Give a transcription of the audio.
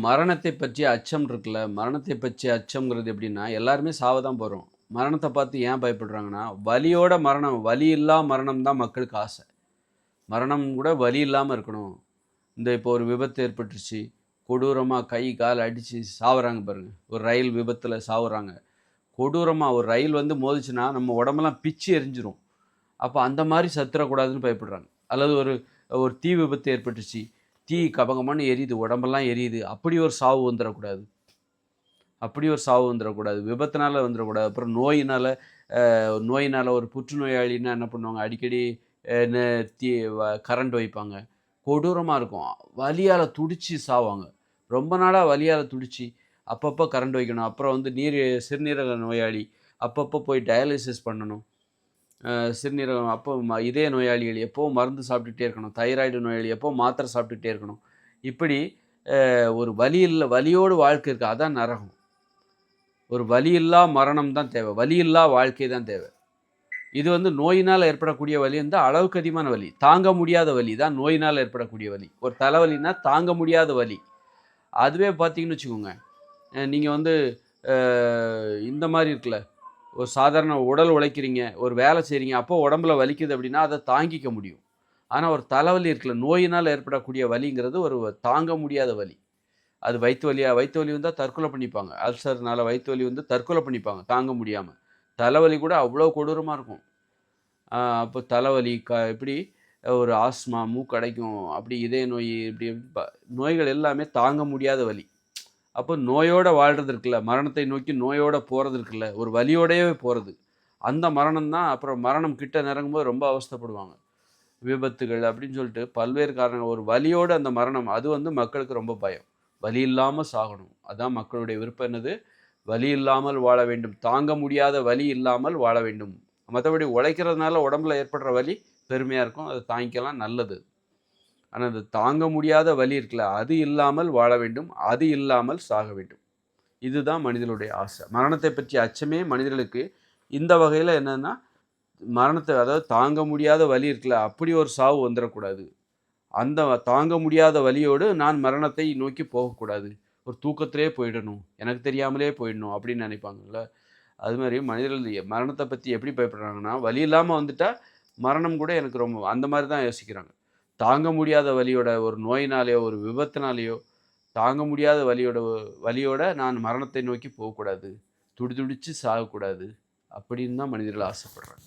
மரணத்தை பற்றிய அச்சம் இருக்குல்ல, மரணத்தை பற்றிய அச்சம்ங்கிறது எப்படின்னா, எல்லாருமே சாவ தான் போறோம். மரணத்த பார்த்து ஏன் பயப்படுறாங்கன்னா, வலியோட மரணம், வலி இல்லா மரணம் தான் மக்களுக்கு ஆசை. மரணம் கூட வலி இல்லாம இருக்கணும். இப்போ ஒரு விபத்து ஏற்பட்டுருச்சு, கொடூரமா கை, கால் அடிச்சு சாவுறாங்க பாருங்க. ஒரு ரயில் விபத்துல சாவுறாங்க. கொடூரமா ஒரு ரயில் வந்து மோதுச்சுன்னா, நம்ம உடம்பெல்லாம் பிச்சு எரிஞ்சிரும். அப்ப அந்த மாரி செத்துறக்கூடாதுன்னு பயப்படுறாங்க. அல்லது ஒரு ஒரு தீ விபத்து ஏற்பட்டுச்சு. தீ கபகபன்னு எரியுது, உடம்பெல்லாம் எரியுது. அப்படி ஒரு சாவு வந்துறக்கூடாது. அப்படி ஒரு சாவு வந்துறக்கூடாது. விபத்துனால வந்துறக்கூடாது. அப்புறம் நோயினால ஒரு புற்றுநோயாளின்னா என்ன பண்ணுவாங்க, அடிக்கடி அ ந தீ வ கரண்ட் வைப்பாங்க. கொடூரமா இருக்கும். வலியால துடிச்சு சாவாங்க. ரொம்ப நாளா வலியால துடிச்சு, அப்பப்போ கரண்ட் வைக்கணும். அப்புறம் வந்து சிறுநீரக நோயாளி, அப்பப்போ போய் டயாலிசிஸ் பண்ணணும். சிறுநீரகம் அப்போ இதய நோயாளிகள் எப்பவும் மருந்து சாப்பிட்டுட்டே இருக்கணும். தைராய்டு நோயாளி எப்பவும் மாத்திரை சாப்பிட்டுட்டே இருக்கணும். இப்படி ஒரு வலியோடு வாழ்க்கை இருக்கு. அதான் நரகம். ஒரு வலி இல்லா மரணம் தான் தேவை. வலி இல்லா வாழ்க்கை தான் தேவை. இது வந்து நோயினால் ஏற்படக்கூடிய வலி வந்து அளவுக்கு அதிகமான வலி. தாங்க முடியாத வலி தான் நோயினால் ஏற்படக்கூடிய வலி. ஒரு தலைவலின்னா தாங்க முடியாத வலி. அதுவே பார்த்தீங்கன்னு வச்சுக்கோங்க, நீங்க வந்து அ இந்த மாரி இருக்குல்ல, ஒரு சாதாரண உடல் உழைக்கிறீங்க, ஒரு வேலை செய்றீங்க, அப்போ உடம்புல வலிக்குது அப்படின்னா, அத தாங்கிக்க முடியும். ஆனா ஒரு தலைவலி இருக்குல்ல, நோயினால் ஏற்படக்கூடிய வலிங்கிறது ஒரு தாங்க முடியாத வலி. அது வயித்து வலி வந்தா தற்கொலை பண்ணிப்பாங்க. அல்சர்னால வயித்து வலி வந்து தற்கொலை பண்ணிப்பாங்க, தாங்க முடியாம. தலைவலி கூட அவ்வளோ கொடூரமா இருக்கும். அப்போ தலைவலி இப்படி ஒரு ஆஸ்மா, மூக்கடைக்கும், அப்படி இதய நோய், இப்படி நோய்கள் எல்லாமே தாங்க முடியாத வலி. அப்போ நோயோட வாழ்றது இருக்குல்ல, மரணத்தை நோக்கி நோயோட போறது இருக்குல்ல, ஒரு வலியோடயே போறது. அந்த மரணம் தான் அப்புறம் மரணம் கிட்ட நெருங்கும்போது ரொம்ப அவஸ்தைப்படுவாங்க. விபத்துகள் அப்படின்னு சொல்லிட்டு பல்வேறு காரணங்கள். ஒரு வலியோட அந்த மரணம், அது வந்து மக்களுக்கு ரொம்ப பயம். வலி இல்லாம சாகணும். அதான் மக்களுடைய விருப்பம் என்னது? வலி இல்லாமல் வாழ வேண்டும். தாங்க முடியாத வலி இல்லாமல் வாழ வேண்டும். மத்தபடி உழைக்கிறதுனால உடம்புல ஏற்படுற வலி பெருமையா இருக்கும். அத தாங்கிக்கலாம், நல்லது. ஆனா, அந்த தாங்க முடியாத வலி இருக்குல்ல, அது இல்லாமல் வாழ வேண்டும். அது இல்லாமல் சாக வேண்டும். இதுதான் மனிதனுடைய ஆசை. மரணத்தை பற்றிய அச்சமே மனிதர்களுக்கு இந்த வகையில என்னன்னா, அதாவது தாங்க முடியாத வலி இருக்குல்ல, அப்படி ஒரு சாவு வந்துறக்கூடாது. அந்த தாங்க முடியாத வலியோடு நான் மரணத்தை நோக்கி போகக்கூடாது. ஒரு தூக்கத்திலேயே போயிடணும். எனக்கு தெரியாமலே போயிடணும் அப்படின்னு நினைப்பாங்கல்ல. அது மாரி மனிதர்கள் மரணத்த பத்தி எப்படி பயப்படுறாங்கன்னா, வலி இல்லாம வந்துட்டா, மரணம் கூட எனக்கு ரொம்ப அந்த மாரி தான் யோசிக்கிறாங்க. தாங்க முடியாத வலியோட ஒரு நோயினாலயோ, ஒரு விபத்துனாலயோ, தாங்க முடியாத வலியோட நான் மரணத்தை நோக்கி போகக்கூடாது. துடிதுடிச்சு சாகக்கூடாது. அப்படின்னு தான் மனிதர்கள் ஆசைப்படுறாங்க.